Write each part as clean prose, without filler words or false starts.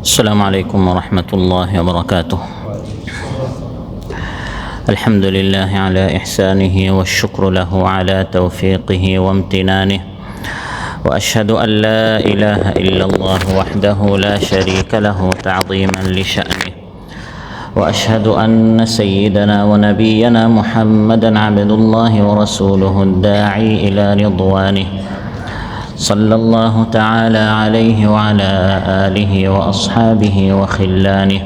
السلام عليكم ورحمة الله وبركاته. الحمد لله على إحسانه والشكر له على توفيقه وامتنانه، وأشهد أن لا إله إلا الله وحده لا شريك له تعظيما لشأنه، وأشهد أن سيدنا ونبينا محمدا عبد الله ورسوله الداعي إلى رضوانه، صلى الله تعالى عليه وعلى آله وأصحابه وخلانه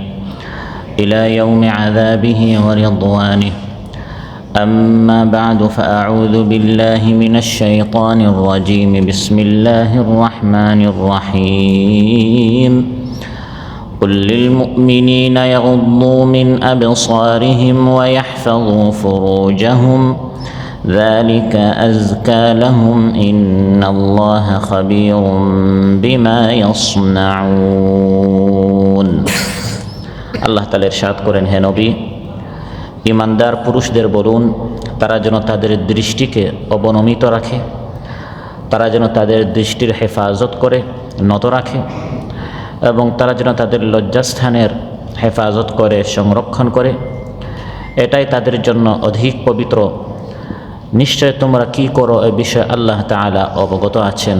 إلى يوم عذابه ورضوانه. أما بعد، فأعوذ بالله من الشيطان الرجيم. بسم الله الرحمن الرحيم. قل للمؤمنين يغضوا من أبصارهم ويحفظوا فروجهم ذلك أزكى لهم إن الله خبير بما يصنعون। আল্লাহ তাআলা ইরশাদ করেন, হে নবী, ঈমানদার পুরুষদের বলুন তারা যেন তাদের দৃষ্টিকে অবনমিত রাখে, তারা যেন তাদের দৃষ্টির হেফাজত করে, নত রাখে, এবং তারা যেন তাদের লজ্জাস্থানের হেফাজত করে, সংরক্ষণ করে। এটাই তাদের জন্য অধিক পবিত্র। নিশ্চয় তোমরা কি করো এ বিষয়ে আল্লাহ তাআলা অবগত আছেন,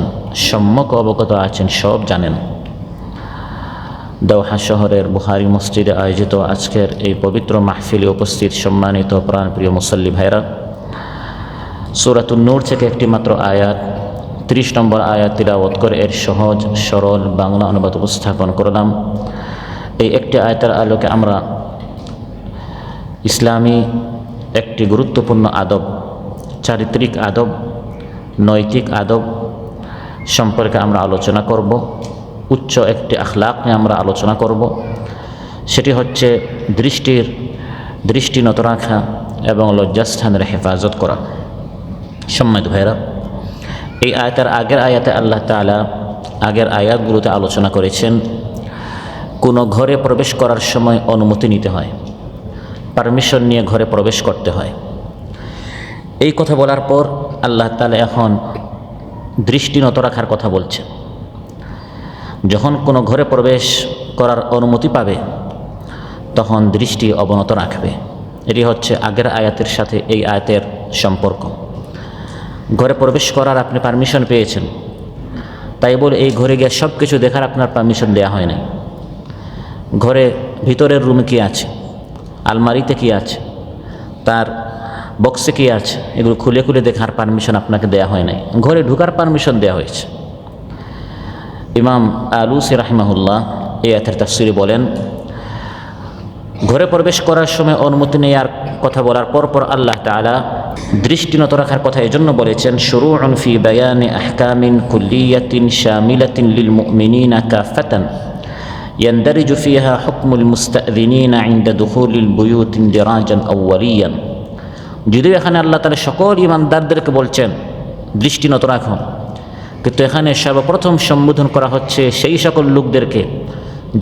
সম্যক অবগত আছেন, সব জানেন। দোহা শহরের বুখারী মসজিদে আয়োজিত আজকের এই পবিত্র মাহফিলে উপস্থিত সম্মানিত প্রাণপ্রিয় মুসল্লি ভাইরা, সূরাতুন নূর থেকে একটি মাত্র আয়াত, 30 নম্বর আয়াত তিলাওয়াত করে এর সহজ সরল বাংলা অনুবাদ উপস্থাপন করলাম। এই একটি আয়াতের আলোকে আমরা ইসলামী একটি গুরুত্বপূর্ণ আদব, চারিত্রিক আদব, নৈতিক আদব সম্পর্কে আমরা আলোচনা করব। উচ্চ একটি আখলাক নিয়ে আমরা আলোচনা করব। সেটি হচ্ছে দৃষ্টি নত রাখা এবং লজ্জাস্থানের হেফাজত করা। সম্মানিত ভাইরা, এই আয়াতের আগের আয়াতে আল্লাহ তাআলা আগের আয়াতগুলোতে আলোচনা করেছেন কোনো ঘরে প্রবেশ করার সময় অনুমতি নিতে হয়, পারমিশন নিয়ে ঘরে প্রবেশ করতে হয়। এই কথা বলার পর আল্লাহ তাআলা এখন দৃষ্টি নত রাখার কথা বলছেন। যখন কোনো ঘরে প্রবেশ করার অনুমতি পাবে তখন দৃষ্টি অবনত রাখবে। এটি হচ্ছে আগের আয়াতের সাথে এই আয়াতের সম্পর্ক। ঘরে প্রবেশ করার আপনি পারমিশন পেয়েছেন, তাই বলে এই ঘরে গিয়ে সব কিছু দেখার আপনার পারমিশন দেওয়া হয় নাই। ঘরে ভিতরের রুমে কী আছে, আলমারিতে কী আছে, তার বক্সে কী আছে, এগুলো খুলে খুলে দেখার পারমিশন আপনাকে দেয়া হয় নাই। ঘরে ঢুকার পারমিশন দেওয়া হয়েছে। ইমাম আলুসি রাহিমাহুল্লাহ এই আয়াতের তাফসীরে বলেন, ঘরে প্রবেশ করার সময় অনুমতি নেওয়ার কথা বলার পর আল্লাহ তাআলা দৃষ্টি নত রাখার কথা এজন্য বলেছেন, শুরুউন ফি বায়ানি আহকামিন কুল্লিয়াতিন শামিলাতিন লিল মুমিনিনা কাফাতান ইয়ানদারিজু ফিহা হুকমুল মুস্তাযিনিনা ইনদা দুখুলিল বুয়ুত ইনদিরাজান আউয়ালিয়ান। যদিও এখানে আল্লাহ তাআলা সকল ঈমানদারদেরকে বলছেন দৃষ্টি নত রাখুন, কিন্তু এখানে সর্বপ্রথম সম্বোধন করা হচ্ছে সেই সকল লোকদেরকে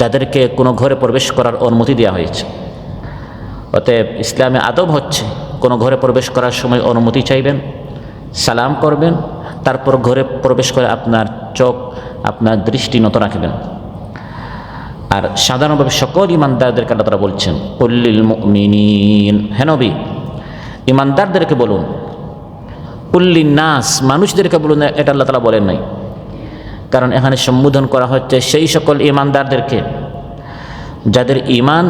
যাদেরকে কোনো ঘরে প্রবেশ করার অনুমতি দেওয়া হয়েছে। অতএব ইসলামে আদব হচ্ছে কোনো ঘরে প্রবেশ করার সময় অনুমতি চাইবেন, সালাম করবেন, তারপর ঘরে প্রবেশ করে আপনার চোখ, আপনার দৃষ্টি নত রাখবেন। আর সাধারণভাবে সকল ঈমানদারদেরকে আল্লাহ তাআলা বলছেন, কুল লিল মুমিনিন, হে নবী ঈমানদারদেরকে বলুন। কুল্লিন নাস, মানুষদেরকে বলুন, এটা আল্লাহ তাআলা বলেন নাই। কারণ এখানে সম্বোধন করা হচ্ছে সেই সকল ঈমানদারদেরকে যাদের ঈমান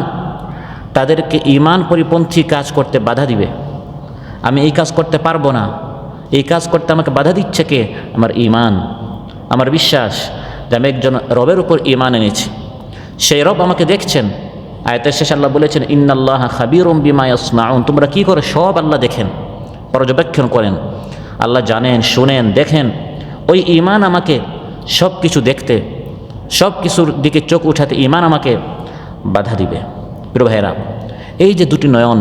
তাদেরকে ঈমান পরিপন্থী কাজ করতে বাধা দিবে। আমি এই কাজ করতে পারবো না, এই কাজ করতে আমাকে বাধা দিচ্ছে কে? আমার ঈমান, আমার বিশ্বাস যে আমি একজন রবের উপর ঈমান এনেছি, সেই রব আমাকে দেখছেন। আয়াতের শেষে আল্লাহ বলেছেন, ইন্নাল্লাহা খাবীরুম বিমা ইয়াসনাউন, তোমরা কি করে সব আল্লাহ দেখেন, পর্যবেক্ষণ করেন। আল্লাহ জানেন, শুনেন, দেখেন। ওই ঈমান আমাকে সব কিছু দেখতে, সব কিছুর দিকে চোখ উঠাতে ঈমান আমাকে বাধা দিবে। প্রিয় ভাইরা, এই যে দুটি নয়ন,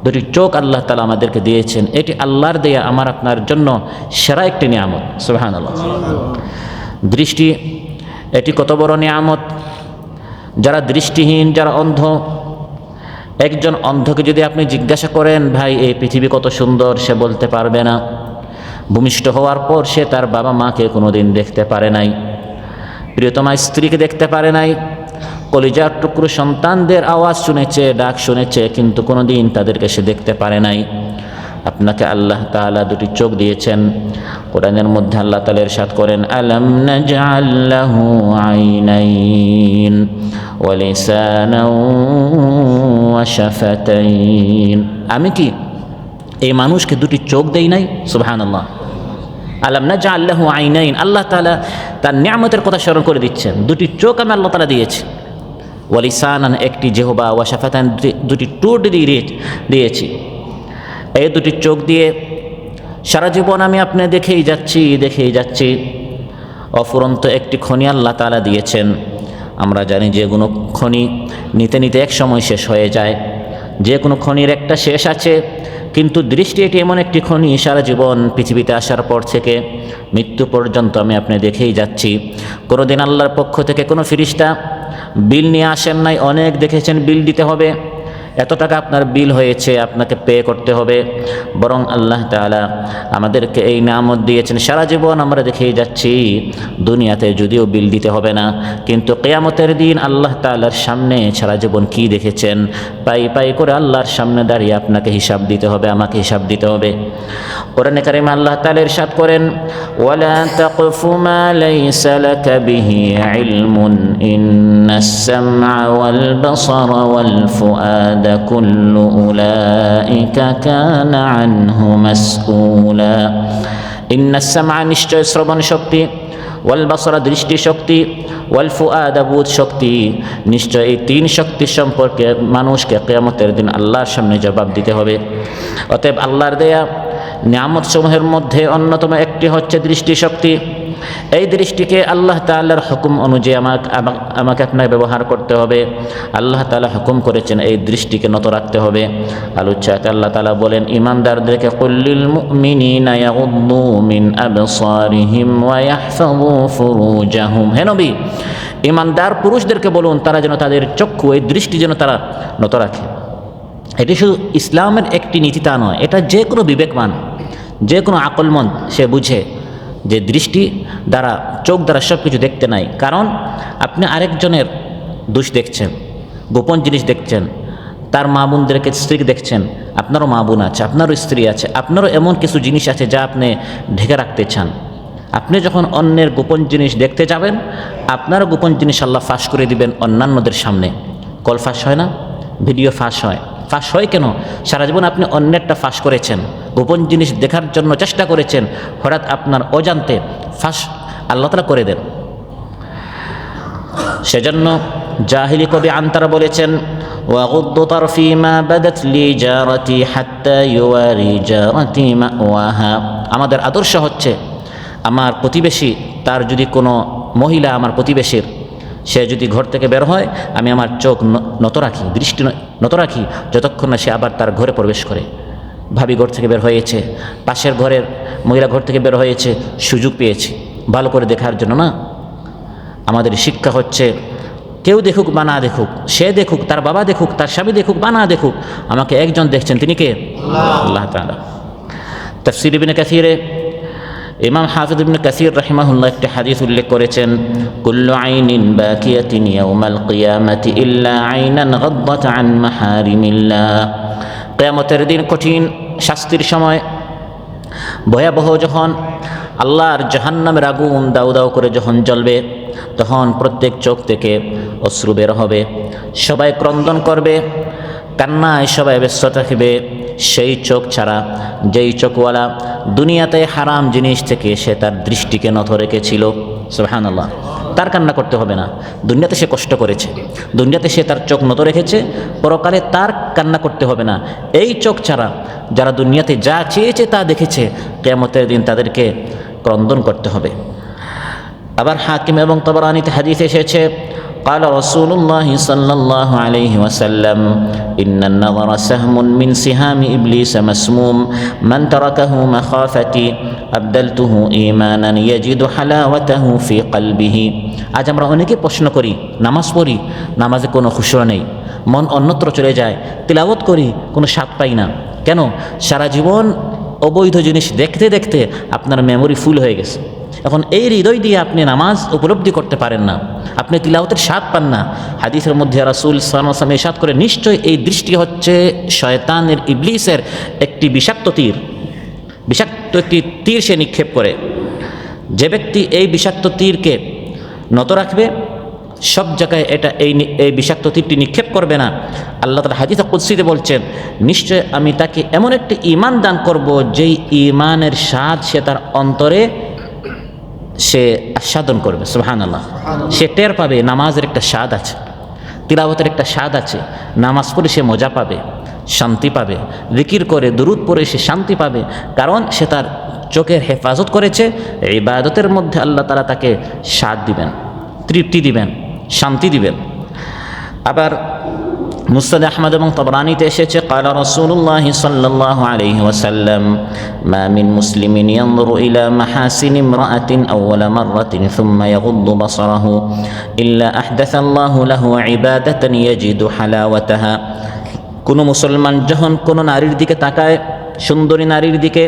দুটি চোখ আল্লাহ তাআলা আমাদেরকে দিয়েছেন, এটি আল্লাহর দেয়া আমার আপনার জন্য সেরা একটি নিয়ামত। সুবহানাল্লাহ। দৃষ্টি এটি কত বড় নিয়ামত! যারা দৃষ্টিহীন, যারা অন্ধ, একজন অন্ধকে যদি আপনি জিজ্ঞাসা করেন, ভাই এই পৃথিবী কত সুন্দর, সে বলতে পারবে না। ভূমিষ্ঠ হওয়ার পর সে তার বাবা মাকে কোনোদিন দেখতে পারে নাই, প্রিয়তমা স্ত্রীকে দেখতে পারে নাই, কলিজার টুকরো সন্তানদের আওয়াজ শুনেছে, ডাক শুনেছে, কিন্তু কোনোদিন তাদেরকে সে দেখতে পারে নাই। আপনাকে আল্লাহ তাআলা দুটি চোখ দিয়েছেন। কোরআনের মধ্যে আল্লাহ তাআলা ইরশাদ করেন, আলাম নাজআল লাহু আইনাইন ওয়া লিসানান ওয়া শাফাতাইন। আমি কি এই মানুষকে দুটি চোখ দেই নাই? সুবহানাল্লাহ। আলাম নাজআল লাহু আইনাইন, আল্লাহ তাআলা তার নিয়ামতের কথা স্মরণ করে দিচ্ছেন। দুটি চোখ আমি আল্লাহ তাআলা দিয়েছি, ওয়া লিসানান একটি জিহবা, ওয়া শাফাতান দুটি ঠোঁট দিয়েছি। এই দুটি চোখ দিয়ে সারা জীবন আমি আপনি দেখেই যাচ্ছি। অফুরন্ত একটি খনি আল্লাহ তাআলা দিয়েছেন। আমরা জানি যে কোনো খনি নিতে নিতে এক সময় শেষ হয়ে যায়, যে কোনো খনির একটা শেষ আছে, কিন্তু দৃষ্টি এটি এমন একটি খনি, সারা জীবন পৃথিবীতে আসার পর থেকে মৃত্যু পর্যন্ত আমি আপনি দেখেই যাচ্ছি। কোনোদিন আল্লাহর পক্ষ থেকে কোনো ফেরেশতা বিল নিয়ে আসেন নাই। অনেক দেখেছেন বিল দিতে হবে, এত টাকা আপনার বিল হয়েছে, আপনাকে পে করতে হবে। বরং আল্লাহ তাআলা আমাদেরকে এই নিয়ামত দিয়েছেন, সারা জীবন আমরা দেখেই যাচ্ছি। দুনিয়াতে যদিও বিল দিতে হবে না, কিন্তু কিয়ামতের দিন আল্লাহ তাআলার সামনে সারা জীবন কি দেখেছেন পাই পাই করে আল্লাহর সামনে দাঁড়িয়ে আপনাকে হিসাব দিতে হবে, আমাকে হিসাব দিতে হবে। কোরআনে কারিমে আল্লাহ তাআলা ইরশাদ করেন, ওয়ালা তাকফু মা লাইসা লাকা বিহি ইলমুন ইন্নাস সামআ ওয়াল বাসারা ওয়াল ফুআদ কুল্লু উলাইকা কানা আনহু মাসউলা। ইন্নাস সামআ নিশ্চয় শ্রবণ শক্তি, ওয়াল বাসারা দৃষ্টি শক্তি, ওয়াল ফুআদ বোধ শক্তি, নিশ্চয় এই তিন শক্তি সম্পর্কে মানুষকে কিয়ামতের দিন আল্লাহর সামনে জবাব দিতে হবে। অতএব আল্লাহর দেয়া নিয়ামত সমূহের মধ্যে অন্যতম একটি হচ্ছে দৃষ্টি শক্তি। এই দৃষ্টিকে আল্লাহ তাআলার হুকুম অনুযায়ী আমাকে আপনাকে ব্যবহার করতে হবে। আল্লাহ তাআলা হুকুম করেছেন এই দৃষ্টিকে নত রাখতে হবে। আলোচ্যতে আল্লাহ তাআলা বলেন, ঈমানদারদেরকে কুল্লিল মুমিনিনা ইয়াগুদ্দু মিন আবসারিহিম ওয়া ইয়াহফাযু ফুরুজাহুম। হে নবী, ঈমানদার পুরুষদেরকে বলুন তারা যেন তাদের চক্ষু, এই দৃষ্টি যেন তারা নত রাখে। এটি শুধু ইসলামের একটি নীতি তা নয়, এটা যে কোনো বিবেকমান, যে কোনো আকলমন্দ সে বুঝে যে দৃষ্টি দ্বারা, চোখ দ্বারা সব কিছু দেখতে নাই। কারণ আপনি আরেকজনের দোষ দেখছেন, গোপন জিনিস দেখছেন, তার মা বোনদেরকে স্ত্রী দেখছেন, আপনারও মা বোন আছে, আপনারও স্ত্রী আছে, আপনারও এমন কিছু জিনিস আছে যা আপনি ঢেকে রাখতে চান। আপনি যখন অন্যের গোপন জিনিস দেখতে যাবেন, আপনারও গোপন জিনিস আল্লাহ ফাঁস করে দিবেন অন্যান্যদের সামনে। কল ফাঁস হয় না, ভিডিও ফাঁস হয়। ফাঁস হয় কেন? সারা জীবন আপনি অন্যেরটা ফাঁস করেছেন, গোপন জিনিস দেখার জন্য চেষ্টা করেছেন, হঠাৎ আপনার অজান্তে ফাঁস আল্লাহ তাআলা করে দেন। সেজন্য জাহিলি কবি আনতারা বলেছেন, ওয়াগুদ্দু তারফি মা বাদাত লি জারাতি হাত্তা ইউয়ারি জারাতি মাওয়াহা। আমাদের আদর্শ হচ্ছে আমার প্রতিবেশী, তার যদি কোনো মহিলা আমার প্রতিবেশীর, সে যদি ঘর থেকে বের হয়, আমি আমার চোখ নত রাখি, দৃষ্টি নত রাখি, যতক্ষণ না সে আবার তার ঘরে প্রবেশ করে। ভাবি ঘর থেকে বের হয়েছে, পাশের ঘরের মহিলা ঘর থেকে বের হয়েছে, সুযোগ পেয়েছি ভালো করে দেখার জন্য না। আমাদের শিক্ষা হচ্ছে কেউ দেখুক বা না দেখুক, সে দেখুক, তার বাবা দেখুক, তার স্বামী দেখুক বা না দেখুক, আমাকে একজন দেখছেন, তিনি কে? আল্লাহ তাআলা। তাফসীর ইবনে কাসীরে ইমাম হাফিজ ইবনে কাসীর রাহিমাহুল্লাহ একটি হাদিস উল্লেখ করেছেন, কুল্লু আইনিন বাকিয়াতিন ইয়াউমাল কিয়ামাতি ইল্লা আইনান গাদ্দাত আন মাহারিমিল্লাহ। কিয়ামতের দিন কঠিন শাস্তির সময়, ভয়াবহ যখন আল্লাহর জাহান্নামের আগুন দাউ দাউ করে যখন জ্বলবে, তখন প্রত্যেক চোখ থেকে অশ্রু বের হবে, সবাই ক্রন্দন করবে, কান্নায় সবাই ব্যস্ত থাকবে। সেই চোখ ছাড়া যেই চোখওয়ালা দুনিয়াতে হারাম জিনিস থেকে সে তার দৃষ্টিকে নত রেখেছিল, সুবহানাল্লাহ, তার কান্না করতে হবে না। দুনিয়াতে সে কষ্ট করেছে, দুনিয়াতে সে তার চোখ নত রেখেছে, পরকালে তার কান্না করতে হবে না। এই চোখ ছাড়া যারা দুনিয়াতে যা চেয়েছে তা দেখেছে, কিয়ামতের দিন তাদেরকে ক্রন্দন করতে হবে। আবার হাকিম এবং তাবরানীতে হাদিস এসেছে, قال رسول الله صلى الله عليه وسلم إن النظر سهم من سهام إبليس مسموم من تركه مخافتي أبدلته إيمانا يجد حلاوته في قلبه। আজ আমরা অনেকে প্রশ্ন করি, নামাজ পড়ি, নামাজে কোনো খুশু নেই, মন অন্যত্র চলে যায়, তিলাওয়াত করি, কোনো স্বাদ পাই না। কেন? সারা জীবন অবৈধ জিনিস দেখতে দেখতে আপনার মেমোরি ফুল হয়ে গেছে। এখন এই হৃদয় দিয়ে আপনি নামাজ উপলব্ধি করতে পারেন না, আপনি তিলাওয়াতের স্বাদ পান না। হাদিসের মধ্যে রাসূল সাল্লাল্লাহু আলাইহি ওয়াসাল্লাম ইরশাদ করে, নিশ্চয় এই দৃষ্টি হচ্ছে শয়তানের, ইবলিসের একটি বিষাক্ত তীর। বিষাক্ত একটি তীর সে নিক্ষেপ করে। যে ব্যক্তি এই বিষাক্ত তীরকে নত রাখবে, সব জায়গায় এই বিষাক্ত তীরটি নিক্ষেপ করবে না, আল্লাহ তাআলা হাদিসে কুদসিতে বলছেন, নিশ্চয় আমি তাকে এমন একটি ঈমান দান করব যেই ঈমানের স্বাদ সে তার অন্তরে সে আস্বাদন করবে। সুবহানাল্লাহ। সে টের পাবে নামাজের একটা স্বাদ আছে, তিলাওয়াতের একটা স্বাদ আছে, নামাজ পড়ে সে মজা পাবে, শান্তি পাবে, জিকির করে দুরূদ পড়ে সে শান্তি পাবে, কারণ সে তার চোখের হেফাজত করেছে। ইবাদতের মধ্যে আল্লাহ তাআলা তাকে স্বাদ দিবেন, তৃপ্তি দিবেন, শান্তি দিবেন। আবার মুসনাদ আহমদ এবং তাবরানীতে এসেছে, ক্বালা রাসূলুল্লাহ সাল্লাল্লাহু আলাইহি ওয়াসাল্লাম, মা মিন মুসলিমিন ইয়ানজুরু ইলা মাহাসিনি ইমরাআতিন আউওয়ালা মাররাতিন সুম্মা ইয়াগুদ্দু বাসারাহু ইল্লা আহদাসাল্লাহু লাহু ইবাদাতান ইয়াজিদু হালাওয়াতাহা। কোনো মুসলমান যখন কোনো নারীর দিকে তাকায়, সুন্দরী নারীর দিকে,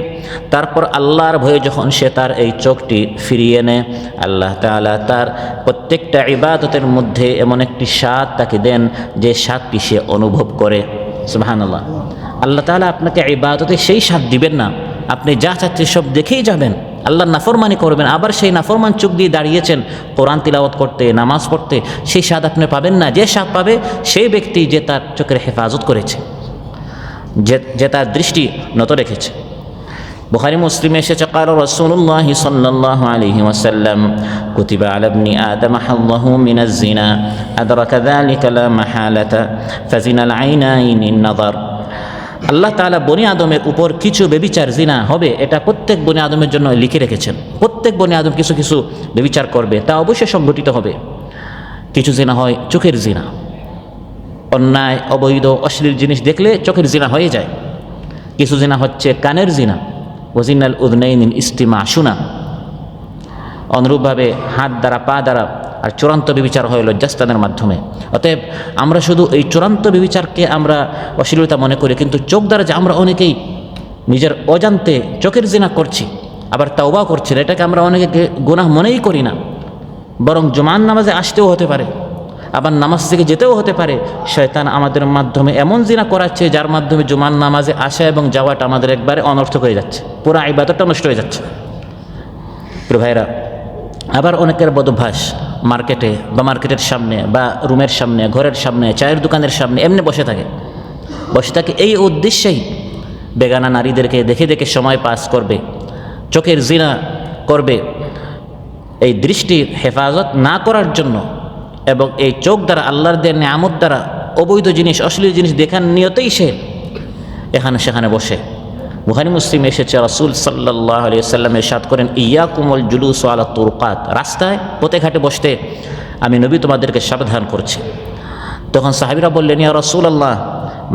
তারপর আল্লাহর ভয়ে যখন সে তার এই চোখটি ফিরিয়ে নেয়, আল্লাহ তাআলা তার প্রত্যেকটা ইবাদতের মধ্যে এমন একটি স্বাদ তাকে দেন যে স্বাদটি সে অনুভব করে। সুবহানাল্লাহ। আল্লাহ তাআলা আপনাকে ইবাদতে সেই স্বাদ দিবেন না, আপনি যা চাচ্ছেন সব দেখেই যাবেন, আল্লাহর নাফরমানি করবেন, আবার সেই নাফরমান চোখ দিয়ে দাঁড়িয়েছেন কোরআন তিলাওয়াত করতে, নামাজ পড়তে, সেই স্বাদ আপনি পাবেন না। যে স্বাদ পাবে সেই ব্যক্তি যে তার চোখের হেফাজত করেছে, যে তার দৃষ্টি নত রেখেছে। বুখারী মুসলিমে এসেছে, ক্বালা রাসূলুল্লাহ সাল্লাল্লাহু আলাইহি ওয়াসাল্লাম, কুতিবা আলা ইবনি আদম হাল্লাহু মিনাজ জিনা আদরাকা যালিকা লা মাহালাতা ফাজিনাল আইনাইনি নাযার। আল্লাহ তাআলা বনি আদমের উপর কিছু ব্যভিচার জিনা হবে, এটা প্রত্যেক বনি আদমের জন্য লিখে রেখেছেন। প্রত্যেক বনি আদম কিছু কিছু ব্যভিচার করবে, তা অবশ্যই সংঘটিত হবে। কিছু জিনা হয় চোখের জিনা, অন্যায়, অবৈধ, অশ্লীল জিনিস দেখলে চোখের জিনা হয়ে যায়। কিছু জিনা হচ্ছে কানের জিনা, ওয়াজিনাল উযনাইনিল ইস্তিমা, শোনা। অনুরূপভাবে হাত দ্বারা, পা দ্বারা। আর চূড়ান্ত ব্যভিচার হয় লজ্জাস্থানের মাধ্যমে। অতএব আমরা শুধু এই চূড়ান্ত ব্যভিচারকে আমরা অশ্লীলতা মনে করি, কিন্তু চোখ দ্বারা যে আমরা অনেকেই নিজের অজান্তে চোখের জিনা করছি, আবার তাওবা করছি, এটাকে আমরা অনেকে গুনাহ মনেই করি না, বরং জুমার নামাজে আসতেও হতে পারে, আবার নামাজ থেকে যেতেও হতে পারে। শয়তান আমাদের মাধ্যমে এমন জিনা করাচ্ছে যার মাধ্যমে জুমার নামাজে আসা এবং যাওয়াটা আমাদের একবারে অনর্থক হয়ে যাচ্ছে, পুরো ইবাদতটা নষ্ট হয়ে যাচ্ছে। প্রিয় ভাইরা, আবার অনেকের বদভ্যাস মার্কেটে বা মার্কেটের সামনে বা রুমের সামনে, ঘরের সামনে, চায়ের দোকানের সামনে এমনি বসে থাকে এই উদ্দেশ্যেই বেগানা নারীদেরকে দেখে দেখে সময় পাস করবে, চোখের জিনা করবে। এই দৃষ্টির হেফাজত না করার জন্য এবং এই চোখ দ্বারা, আল্লাহর দেওয়া নিয়ামত দ্বারা অবৈধ জিনিস, অশ্লীল জিনিস দেখার নিয়তেই সে এখানে সেখানে বসে। বুখারী মুসলিম এসেছে, রাসূল সাল্লাল্লাহু আলাইহি ওয়াসাল্লাম ইরশাদ করেন, ইয়াকুমুল জুলুসু আলা তুরকাত, রাস্তায় পথে ঘাটে বসতে আমি নবী তোমাদেরকে সাবধান করছি। তখন সাহাবীরা বললেন, ইয়া রাসূলুল্লাহ,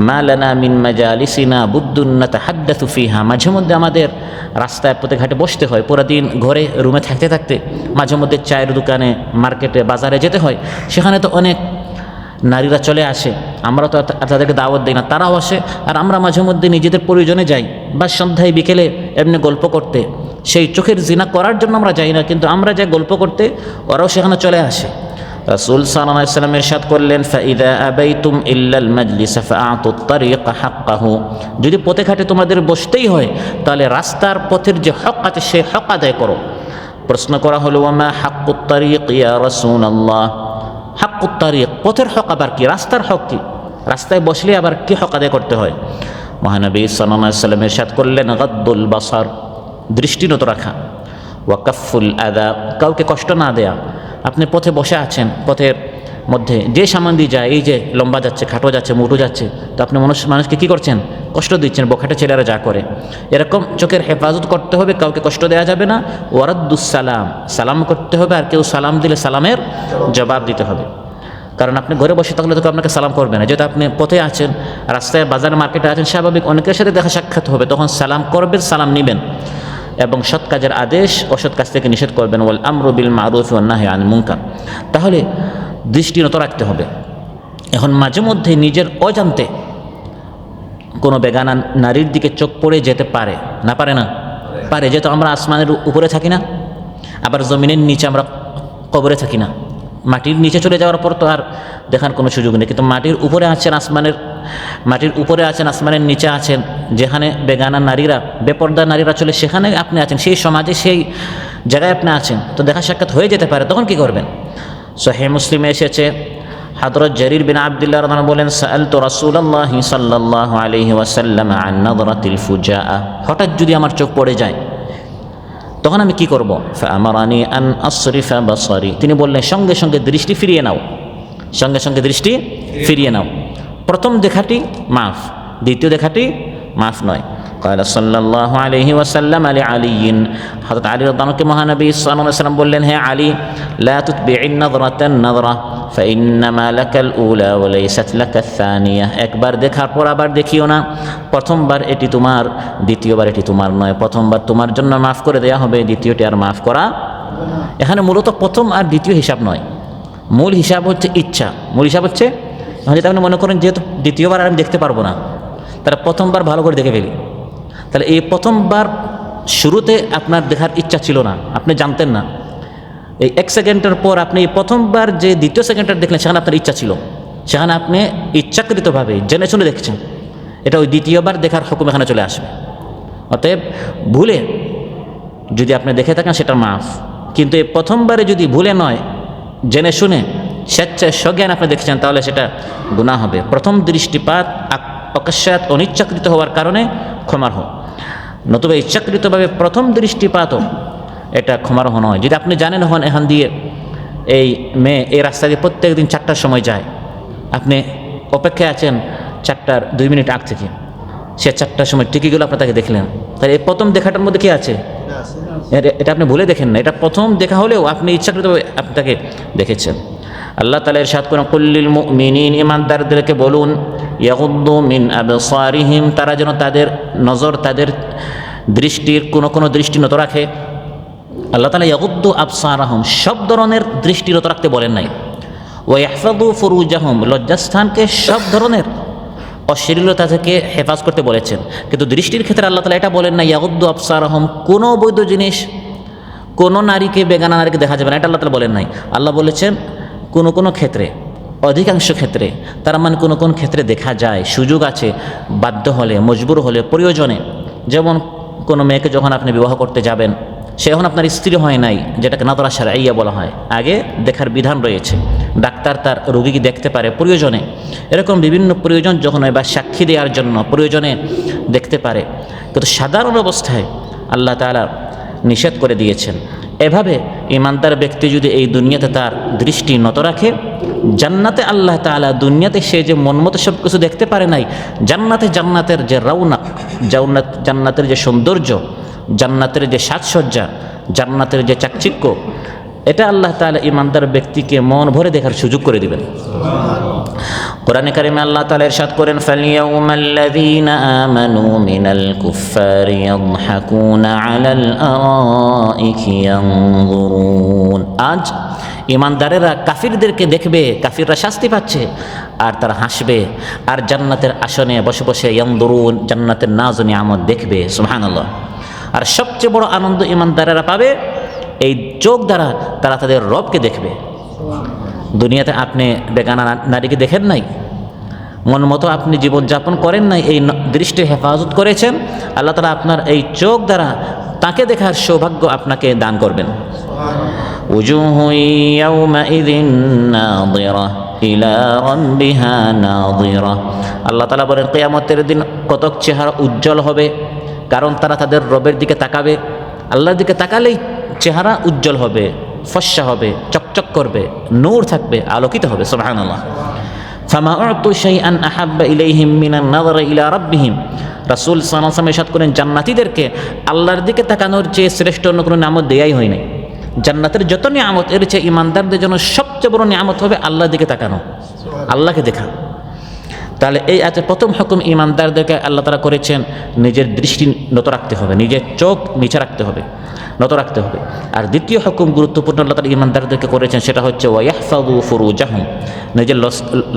মা লানা মিন মাজালিসিনা বুদ্দুন নাতাহাদ্দাসু ফিহা। মাঝে মধ্যে আমাদের রাস্তায় পথে ঘাটে বসতে হয়, পুরো দিন ঘরে রুমে থাকতে থাকতে মাঝে মধ্যে চায়ের দোকানে, মার্কেটে, বাজারে যেতে হয়। সেখানে তো অনেক নারীরা চলে আসে, আমরা তো তাদেরকে দাওয়াত দিই না, তারাও আসে। আর আমরা মাঝে মধ্যে নিজেদের প্রয়োজনে যাই, বা সন্ধ্যায় বিকেলে এমনি গল্প করতে। সেই চোখের জিনা করার জন্য আমরা যাই না, কিন্তু আমরা যাই গল্প করতে, ওরাও সেখানে চলে আসে। রাসূল সাল্লাল্লাহু আলাইহি ওয়াসাল্লাম ইরশাদ করলেন, ফাইদা আবাইতুম ইল্লাল মাজলিস ফাআতুত তারিকা হাক্কাহু। যদি পথে ঘাটে তোমাদের বসতেই হয়, তাহলে রাস্তার পথের যে হক আছে সেই হক আদায় করো। প্রশ্ন করা হলো, ওয়ামা হাক্কুত তারিক ইয়া রাসূলুল্লাহ। হাক্কুত তারিক, পথের হক আবার কি, রাস্তার হক কি, রাস্তায় বসলে আবার কি হক আদায় করতে হয়? মহানবী সাল্লাল্লাহু আলাইহি ওয়াসাল্লাম ইরশাদ করলেন, গাদ্দুল বাসার, দৃষ্টিনত রাখা, ওয়া কাফুল আদা, কাউকে কষ্ট না দেয়া। আপনি পথে বসে আছেন, পথের মধ্যে যে সামান দিয়ে যায়, এই যে লম্বা যাচ্ছে, খাটো যাচ্ছে, মোটু যাচ্ছে, তো আপনি মানুষকে কী করছেন? কষ্ট দিচ্ছেন। বখাটে ছেলেরা যা করে, এরকম চোখের হেফাজত করতে হবে, কাউকে কষ্ট দেওয়া যাবে না। ওয়ারাদ্দুস সালাম, সালাম করতে হবে, আর কেউ সালাম দিলে সালামের জবাব দিতে হবে। কারণ আপনি ঘরে বসে থাকলে তো আপনাকে সালাম করবে না, যেহেতু আপনি পথে আছেন, রাস্তায়, বাজারে, মার্কেটে আছেন, স্বাভাবিক অনেকের সাথে দেখা সাক্ষাৎ হবে, তখন সালাম করবেন, সালাম নেবেন এবং সৎ কাজের আদেশ, অসৎ কাজ থেকে নিষেধ করবেন। ওয়াল আমরু বিল মারুফ ওয়ান নাহি আনিল মুনকার। তাহলে দৃষ্টি নত রাখতে হবে। এখন মাঝে মধ্যে নিজের অজান্তে কোনো বেগানা নারীর দিকে চোখ পড়ে যেতে পারে না? পারে না? পারে। যেহেতু আমরা আসমানের উপরে থাকি না, আবার জমিনের নিচে আমরা কবরে থাকি না। মাটির নিচে চলে যাওয়ার পর তো আর দেখার কোনো সুযোগ নেই, কিন্তু মাটির উপরে আছেন, মাটির উপরে আছেন, আসমানের নিচে আছেন, যেখানে বেগানা নারীরা, বেপর্দা নারীরা চলে, সেখানে আপনি আছেন, সেই সমাজে, সেই জায়গায় আপনি আছেন, তো দেখা সাক্ষাৎ হয়ে যেতে পারে, তখন কি করবেন? সহিহ মুসলিমে এসেছে, হযরত জারির বিন আব্দুল্লাহ রাদিয়াল্লাহু আনহু বলেন, সাআলতু রাসূলুল্লাহি সাল্লাল্লাহু আলাইহি ওয়াসাল্লাম আন নাযরাতিল ফুজাআ, হঠাৎ যদি আমার চোখ পড়ে যায় তখন আমি কি করব? ফাআমারানি আন আসরিফা বাসারি, তিনি বললেন সঙ্গে সঙ্গে দৃষ্টি ফিরিয়ে নাও, সঙ্গে সঙ্গে দৃষ্টি ফিরিয়ে নাও। প্রথম দেখাটি মাফ, দ্বিতীয় দেখাটি মাফ নয়। ক্বালা সাল্লাল্লাহু আলাইহি ওয়াসাল্লাম আলি আলিয়্যিন, হযরত আলী রাদিয়াল্লাহু আনহু মহানবী সাল্লাল্লাহু আলাইহি ওয়াসাল্লাম বললেন, হে আলী, লা তুতবি'ন নাযরাতান নাযরা ফাইন্নামা লাকাল উলা ওয়া লাইসাত লাকাত থানিয়া, একবার দেখার পর আবার দেখিও না, প্রথমবার এটি তোমার, দ্বিতীয়বার এটি তোমার নয়। প্রথমবার তোমার জন্য মাফ করে দেয়া হবে, দ্বিতীয়টি আর মাফ করা। এখানে মূলত প্রথম আর দ্বিতীয় হিসাব নয়, মূল হিসাব হচ্ছে ইচ্ছা। মূল হিসাব হচ্ছে, যেটা আপনি মনে করেন যেহেতু দ্বিতীয়বার আর আমি দেখতে পারবো না, তাহলে প্রথমবার ভালো করে দেখে ফেলি। তাহলে এই প্রথমবার শুরুতে আপনার দেখার ইচ্ছা ছিল না, আপনি জানতেন না, এই 1 সেকেন্ডের পর আপনি প্রথমবার যে দ্বিতীয় সেকেন্ডটা দেখলেন সেখানে আপনার ইচ্ছা ছিল, সেখানে আপনি ইচ্ছাকৃতভাবে জেনে শুনে দেখছেন, এটা ওই দ্বিতীয়বার দেখার হুকুম এখানে চলে আসবে। অতএব ভুলে যদি আপনি দেখে থাকেন সেটা মাফ, কিন্তু এই প্রথমবারে যদি ভুলে নয়, জেনে শুনে স্বেচ্ছায় সজ্ঞান আপনি দেখছেন, তাহলে সেটা গুনাহ হবে। প্রথম দৃষ্টিপাত অকস্মাৎ অনিচ্ছাকৃত হওয়ার কারণে ক্ষমার হোক, নতুবা ইচ্ছাকৃতভাবে প্রথম দৃষ্টিপাতও এটা ক্ষমারহ নয়। যদি আপনি জানেন হন এখান দিয়ে এই মেয়ে এই রাস্তা দিয়ে প্রত্যেক দিন 4টার সময় যায়, আপনি অপেক্ষায় আছেন 4টার 2 মিনিট আগ থেকে, সে 4টার সময় টিকে গেল, আপনি তাকে দেখলেন, তাহলে এই প্রথম দেখাটার মধ্যে কি আছে? এটা আপনি ভুলে দেখেন না, এটা প্রথম দেখা হলেও আপনি ইচ্ছাকৃতভাবে আপনি তাকে দেখেছেন। আল্লাহ তাআলা ইরশাদ করেন, কুল্লিল মুমিনিন, ঈমানদারদেরকে বলুন, ইয়াগুদ্দু মিন আবসারিহিম, তারা যেন তাদের নজর, তাদের দৃষ্টির কোনো দৃষ্টিনত রাখে। আল্লাহ তাআলা ইয়াগুদ্দু আবসারাহুম, সব ধরনের দৃষ্টিনত রাখতে বলেন নাই। ওয়া ইয়াহফাযু ফুরুজাহুম, লজ্জাস্থানকে সব ধরনের অশ্লীলতা থেকে হেফাজ করতে বলেছেন, কিন্তু দৃষ্টির ক্ষেত্রে আল্লাহ তাআলা এটা বলেন না ইয়াগুদ্দু আবসারাহুম, কোনো অবৈধ জিনিস, কোনো নারীকে, বেগানা নারীকে দেখা যাবে না, এটা আল্লাহ তাআলা বলেন নাই। আল্লাহ বলেছেন কোনো ক্ষেত্রে, অধিকাংশ ক্ষেত্রে, তার মানে কোন ক্ষেত্রে দেখা যায়, সুযোগ আছে, বাধ্য হলে, মজবুর হলে, প্রয়োজনে। যেমন কোনো মেয়েকে যখন আপনি বিবাহ করতে যাবেন, সে এখন আপনার স্ত্রী হয় নাই, যেটাকে নাযরা শারঈয়া বলা হয়, আগে দেখার বিধান রয়েছে, ডাক্তার তার রোগীকে দেখতে পারে প্রয়োজনে, এরকম বিভিন্ন প্রয়োজন যখন হয়, বা সাক্ষী দেওয়ার জন্য প্রয়োজনে দেখতে পারে, কিন্তু সাধারণ অবস্থায় আল্লাহ তাআলা নিষেধ করে দিয়েছেন। এভাবে ঈমানদার ব্যক্তি যদি এই দুনিয়াতে তার দৃষ্টি নত রাখে, জান্নাতে আল্লাহ তাআলা, দুনিয়াতে সে যে মনমতো সব কিছু দেখতে পারে নাই, জান্নাতের যে রৌনক, জান্নাতের যে সৌন্দর্য, জান্নাতের যে সাজসজ্জা, জান্নাতের যে চাকচিক্য, এটা আল্লাহ তাআলা ঈমানদার ব্যক্তিকে মন ভরে দেখার সুযোগ করে দিবেন। কোরআনে কারিমে আল্লাহ তাআলা ইরশাদ করেন, ফালিয়াউমাল্লাযীনা আমানু মিনাল কুফফারি ইয়াদহাকুনা আলাল আরাইকি ইয়ানজুরুন, আজ ঈমানদারেরা কাফিরদেরকে দেখবে, কাফিররা শাস্তি পাচ্ছে, আর তারা হাসবে, আর জান্নাতের আসনে বসে বসে ইয়ানজুরুন, জান্নাতের নাজ ও নিয়ামত দেখবে। সুবহানাল্লাহ। আর সবচেয়ে বড় আনন্দ ঈমানদারেরা পাবে এই চোখ দ্বারা, তারা তাদের রবকে দেখবে। দুনিয়াতে আপনি বেগানা নারীকে দেখেন নাই, মন মতো আপনি জীবনযাপন করেন নাই, এই দৃষ্টির হেফাজত করেছেন, আল্লাহ তাআলা আপনার এই চোখ দ্বারা তাকে দেখার সৌভাগ্য আপনাকে দান করবেন। উজুহু ইয়াওমাইযিন নাযিরা ইলা রাব্বিহা নাযিরা, আল্লাহ তাআলা বলেন কিয়ামতের দিন কতক চেহারা উজ্জ্বল হবে, কারণ তারা তাদের রবের দিকে তাকাবে। আল্লাহর দিকে তাকালেই চেহারা উজ্জ্বল হবে, ফর্সা হবে, চকচক করবে, নূর থাকবে, আলোকিত হবে। সুবহানাল্লাহ। ফামা উতু শাইআন আহাব্বা ইলাইহিম মিনান নাযরি ইলা রাব্বিহিম, রাসূল সাল্লাল্লাহু আলাইহি ওয়াসাল্লাম ইরশাদ করেন, জান্নাতীদেরকে আল্লাহর দিকে তাকানোর চেয়ে শ্রেষ্ঠ অন্য কোনো নিয়ামত দেয়াই হয় নাই। জান্নাতের যত নিয়ামত, এর চেয়ে ঈমানদারদের জন্য সবচেয়ে বড় নিয়ামত হবে আল্লাহর দিকে তাকানো, আল্লাহকে দেখা। তাহলে এই প্রথম হুকুম ইমানদারদেরকে আল্লাহ তাআলা করেছেন নিজের দৃষ্টি নত রাখতে হবে, নিজের চোখ নিচে রাখতে হবে, নত রাখতে হবে। আর দ্বিতীয় হুকুম গুরুত্বপূর্ণ আল্লাহ তাআলা ইমানদারদেরকে করেছেন, সেটা হচ্ছে ওয়াইহফাযু ফুরুজাহুম, নিজের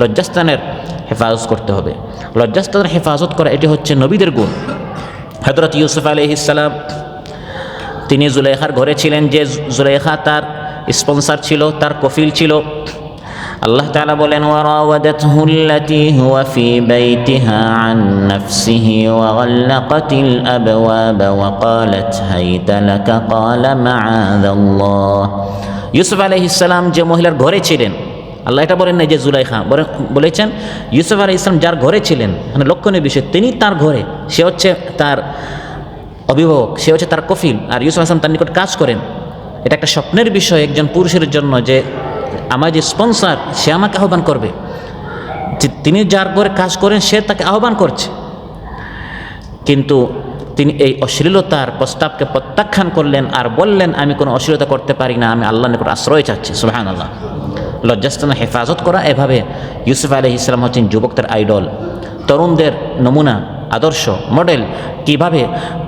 লজ্জাস্থানের হেফাজত করতে হবে। লজ্জাস্থানের হেফাজত করা এটি হচ্ছে নবীদের গুণ। হযরত ইউসুফ আলাইহিস সালাম তিনি জুলাইখার ঘরে ছিলেন, যে জুলাইখা তার স্পন্সর ছিল, তার কফিল ছিল। আল্লাহ তাআলা বলেন ওয়ারাওয়াদাতহু আল্লাতী হুয়া ফী বাইতিহা আন নাফসিহি ওয়া গাল্লাকাতিল আবওয়াবা ওয়া ক্বালাত হাইতা লাকা ক্বালা মাআযাল্লাহ। ইউসুফ আলাইহিস সালাম যে মহিলার ঘরে ছিলেন, আল্লাহ এটা বলেন না যে জুলাইখা, বলেছেন ইউসুফ আলাইহিস সালাম যার ঘরে ছিলেন, মানে লক্ষণীয় বিষয়, তিনি তার ঘরে, সে হচ্ছে তার অভিভাবক, সে হচ্ছে তার কফিল, আর ইউসুফ আলাইহিস সালাম তার নিকট কাজ করেন। এটা একটা স্বপ্নের বিষয় একজন পুরুষের জন্য, যে আমার যে স্পন্সর সে আমাকে আহ্বান করবে, যে তিনি যার ঘরে কাজ করেন সে তাকে আহ্বান করছে, কিন্তু তিনি এই অশ্লীলতার প্রস্তাবকে প্রত্যাখ্যান করলেন আর বললেন আমি কোনো অশ্লীলতা করতে পারি না, আমি আল্লাহর নিকট আশ্রয় চাচ্ছি। সুবহানাল্লাহ। লজ্জাস্থানের হেফাজত করা, এভাবে ইউসুফ আলাইহিস সালাম হচ্ছেন যুবকদের আইডল, তরুণদের নমুনা, আদর্শ, মডেল। কিভাবে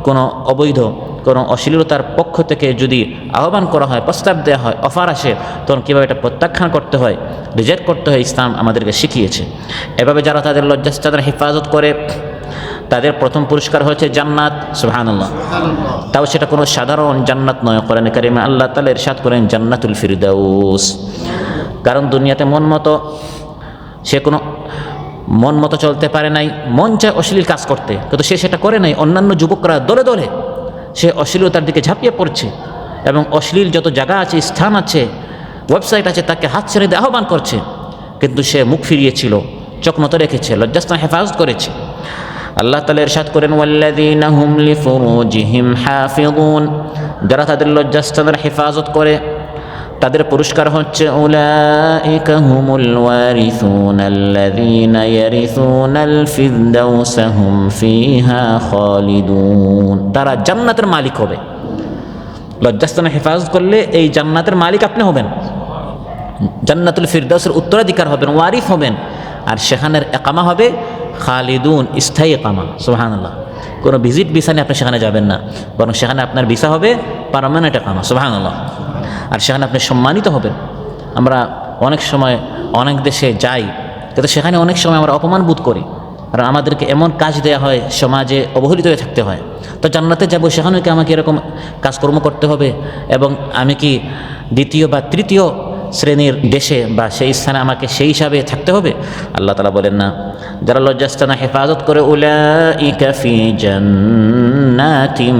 কোনো অবৈধ কোনো অশ্লীলতার পক্ষ থেকে যদি আহ্বান করা হয়, প্রস্তাব দেওয়া হয়, অফার আসে, তখন কীভাবে এটা প্রত্যাখ্যান করতে হয়, রিজেক্ট করতে হয়, ইসলাম আমাদেরকে শিখিয়েছে। এভাবে যারা তাদের লজ্জাস্থানের হেফাজত করে তাদের প্রথম পুরস্কার হচ্ছে জান্নাত। সুবহানাল্লাহ। তাও সেটা কোনো সাধারণ জান্নাত নয়, কোরআনে কারিমে আল্লাহ তাআলা ইরশাদ করেন জান্নাতুল ফিরদাউস। কারণ দুনিয়াতে সে কোনো মন মতো চলতে পারে নাই, মন চায় অশ্লীল কাজ করতে, কিন্তু সে সেটা করে নাই। অন্যান্য যুবকরা দলে দলে সে অশ্লীলতার দিকে ঝাঁপিয়ে পড়ছে, এবং অশ্লীল যত জায়গা আছে, স্থান আছে, ওয়েবসাইট আছে, তাকে হাত ছেড়ে দিয়ে আহ্বান করছে, কিন্তু সে মুখ ফিরিয়েছিল, চোখ নত রেখেছে, লজ্জাস্থান হেফাজত করেছে। আল্লাহ তাআলা ইরশাদ করেন ওয়াল্লাযীনা হুম লিফুরুজিহিম হাফিযুন, যারা তাদের লজ্জাস্থানের হেফাজত করে তাদের পুরস্কার হচ্ছে উলাইকা হুমুল ওয়ারিসুনাল্লাযীনা ইয়ারিসুনাল ফিরদাউসা হুম ফিহা খালিদুন, তারা জান্নাতের মালিক হবে। লজ্জাস্থানের হেফাজত করলে এই জান্নাতের মালিক আপনি হবেন, জান্নাতুল ফিরদাউসের উত্তরাধিকার হবেন, ওয়ারিস হবেন, আর সেখানের একামা হবে খালিদুন, স্থায়ী একামা। সুবহানাল্লাহ। কোনো ভিজিট ভিসা নিয়ে আপনি সেখানে যাবেন না, বরং সেখানে আপনার ভিসা হবে পার্মানেন্ট একামা। সুবহানাল্লাহ। আর সেখানে আপনি সম্মানিত হবেন। আমরা অনেক সময় অনেক দেশে যাই, কিন্তু সেখানে অনেক সময় আমরা অপমান বোধ করি, কারণ আমাদেরকে এমন কাজ দেওয়া হয়, সমাজে অবহেলিত হয়ে থাকতে হয়। তো জান্নাতে যাব, সেখানেও কি আমাকে এরকম কাজকর্ম করতে হবে, এবং আমি কি দ্বিতীয় বা তৃতীয় শ্রেণীর দেশে বা সেই স্থানে আমাকে সেই হিসাবে থাকতে হবে? আল্লাহ তাআলা বলেন না, যারা লজ্জাস্থানে হেফাজত করে উলাইকা ফি জান্নাতিম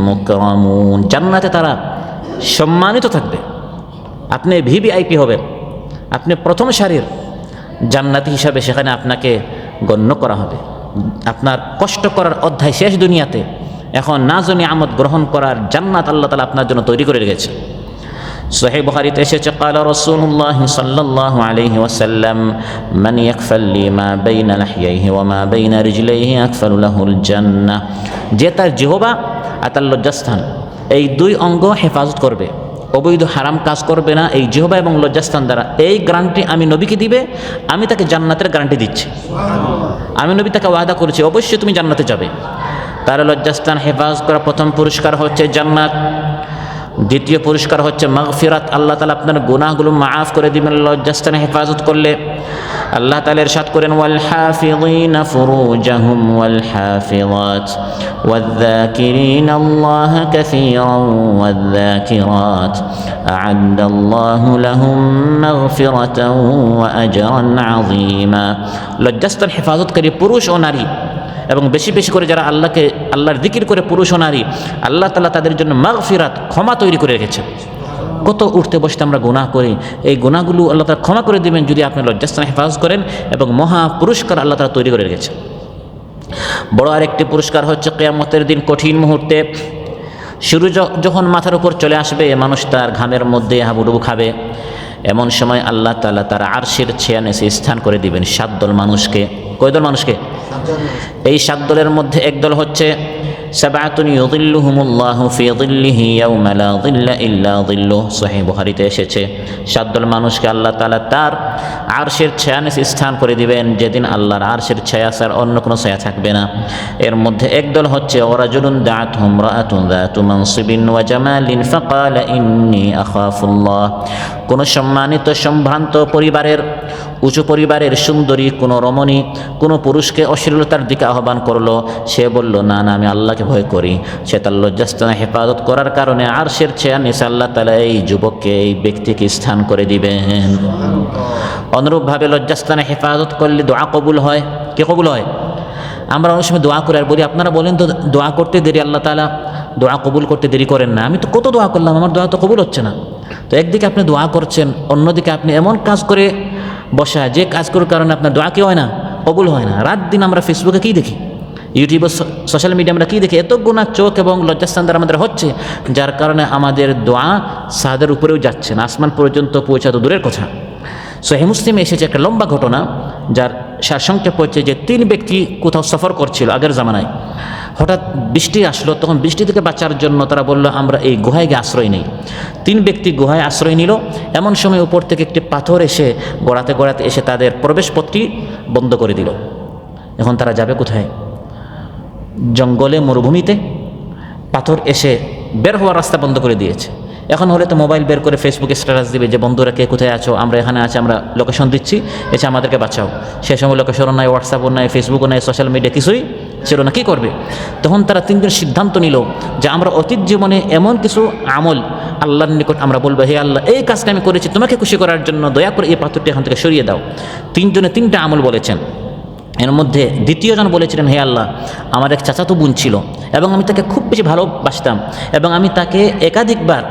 মুকরামুন, জান্নাতে তারা সম্মানিত থাকবে। আপনি ভিভিআইপি হবেন, আপনি প্রথম সারির জান্নাতি হিসাবে সেখানে আপনাকে গণ্য করা হবে। আপনার কষ্ট করার অধ্যায় শেষ দুনিয়াতে, এখন নাজ ও নিয়ামত গ্রহণ করার জান্নাত আল্লাহ তাআলা আপনার জন্য তৈরি করে রেখেছে। সহিহ বুখারীতে এসেছে ক্বালা রাসূলুল্লাহ সাল্লাল্লাহু আলাইহি ওয়াসাল্লাম মান ইয়াকফালি মা বাইনা লাহইহি ওয়া মা বাইনা রিজলাইহি আকফালু লাহুল জান্নাহ, যে তার জিহবা আর তার লজ্জাস্থান এই দুই অঙ্গ হেফাজত করবে, অবৈধ হারাম কাজ করবে না, এই জিহবা এবং লজ্জাস্থান দ্বারা, এই গ্যারান্টি আমি নবীকে দিবে, আমি তাকে জান্নাতের গ্যারান্টি দিচ্ছি। আমি নবী তাকে ওয়াদা করেছি অবশ্যই তুমি জান্নাতে যাবে। তার লজ্জাস্থান হেফাজত করা প্রথম পুরস্কার হচ্ছে জান্নাত। দ্বিতীয় পুরস্কার হচ্ছে মাগফিরাত, আল্লাহ তাআলা আপনার গুনাহগুলো মাফ করে দিবেন লজ্জাস্থানে হেফাজত করলে। আল্লাহ তাআলা ইরশাদ করেন ওয়াল হাফিযিনা ফুরুজাহুম ওয়াল হাফিযাত ওয়ায-যাকিরিনা আল্লাহা কাসীরান ওয়ায-যাকিরাত আ'আদ্দাল্লাহু লাহুম মাগফিরাতান ওয়া আজরান আযীমা। লজ্জাস্থান হেফাজতকারী পুরুষ ও নারী, এবং বেশি বেশি করে যারা আল্লাহর জিকির করে পুরুষ ও নারী, আল্লাহ তাআলা তাদের জন্য মাগফিরাত, ক্ষমা তৈরি করে রেখেছেন। কত উঠতে বসতে আমরা গুনাহ করি, এই গুনাহগুলো আল্লাহ তাআলা ক্ষমা করে দেবেন যদি আপনি লজ্জাস্থান হেফাজত করেন, এবং মহা পুরস্কার আল্লাহ তাআলা তৈরি করে রেখেছেন। বড় আরেকটি পুরস্কার হচ্ছে কিয়ামতের দিন কঠিন মুহূর্তে সূর্য যখন মাথার উপর চলে আসবে, মানুষ তার ঘামের মধ্যে হাবুডুবু খাবে, এমন সময় আল্লাহ তাআলা তার আরশের ছায়া নিচে স্থান করে দিবেন 7 দল মানুষকে। কয় দল মানুষকে? এই 7 দলের মধ্যে এক দল হচ্ছে সাবআতুন ইউযিল্লুহুমুল্লাহু ফি যিল্লিহি ইয়াওমা লা যিল্লা ইল্লা যিল্লুহু, সহিহ বুখারীতে এসেছে 7 দল মানুষকে আল্লাহ তাআলা তার আরশের ছায়া নিচে স্থান করে দিবেন, যেদিন আল্লাহর আরশের ছায়া ছাড়া অন্য কোনো ছায়া থাকবে না। এর মধ্যে একদল হচ্ছে ওয়ারাজুলুন দাআতহু ইমরাআতুন যাতু মানসিবিন ওয়া জামালিন ফাকালা ইন্নী আখাফুল্লাহ। কোন সম্মানিত সম্ভ্রান্ত পরিবারের, উঁচু পরিবারের সুন্দরী কোনো রমণী কোনো পুরুষকে অশ্লীলতার দিকে আহ্বান করলো, সে বলল না না আমি আল্লাহকে ভয় করি। সে তার লজ্জাস্থানে হেফাজত করার কারণে আরশের ছায়া নিচে আল্লাহ তাআলা এই যুবককে, এই ব্যক্তিকে স্থান করে দিবেন। অনুরূপভাবে লজ্জাস্থানে হেফাজত করলে দোয়া কবুল হয়। কে কবুল হয়? আমরা অনেক সময় দোয়া করে আর বলি, আপনারা বলেন তো দোয়া করতে দেরি আল্লাহ তাআলা দোয়া কবুল করতে দেরি করেন না। আমি তো কত দোয়া করলাম, আমার দোয়া তো কবুল হচ্ছে না। তো একদিকে আপনি দোয়া করছেন, অন্যদিকে আপনি এমন কাজ করে বসা, যে কাজ করার কারণে আপনার দোয়া কি হয় না, কবুল হয় না। রাত দিন আমরা ফেসবুকে কী দেখি, ইউটিউবে, সোশ্যাল মিডিয়া আমরা কী দেখি, এত গুনাহ চোখ এবং লজ্জাস্থান দ্বারা আমাদের হচ্ছে, যার কারণে আমাদের দোয়া সাদের উপরেও যাচ্ছে না, আসমান পর্যন্ত পৌঁছাতো দূরের কথা। সহিহ মুসলিমে এসেছে একটা লম্বা ঘটনা, যার সারসংক্ষেপ হচ্ছে যে 3 ব্যক্তি কোথাও সফর করছিল আগের জামানায়। হঠাৎ বৃষ্টি আসলো, তখন বৃষ্টি থেকে বাঁচার জন্য তারা বলল আমরা এই গুহায় গিয়ে আশ্রয় নেই। 3 ব্যক্তি গুহায় আশ্রয় নিল। এমন সময় উপর থেকে একটি পাথর এসে গড়াতে গড়াতে এসে তাদের প্রবেশপথটি বন্ধ করে দিল। এখন তারা যাবে কোথায়? জঙ্গলে, মরুভূমিতে। পাথর এসে বের হওয়ার রাস্তা বন্ধ করে দিয়েছে। এখন হলে তো মোবাইল বের করে ফেসবুকে স্ট্যাটাস দিবে যে বন্ধুরা কে কোথায় আছো, আমরা এখানে আছি, আমরা লোকেশন দিচ্ছি, এসে আমাদেরকে বাঁচাও। সে সময় লোকেশনও নাই, হোয়াটসঅ্যাপও নাই, ফেসবুকও নাই, সোশ্যাল মিডিয়া কিছুই ছিল না। কী করবে? তখন তারা 3 জন সিদ্ধান্ত নিল যে আমরা অতীত জীবনে এমন কিছু আমল আল্লাহর নিকট আমরা বলবো, হে আল্লাহ এই কাজটা আমি করেছি তোমাকে খুশি করার জন্য, দয়া করে এই পাথরটি এখান থেকে সরিয়ে দাও। 3 জনে 3টা আমল বলেছেন। এর মধ্যে দ্বিতীয় জন বলেছিলেন, হে আল্লাহ আমার এক চাচাতো বোন ছিল এবং আমি তাকে খুব বেশি ভালোবাসতাম এবং আমি তাকে একাধিকবার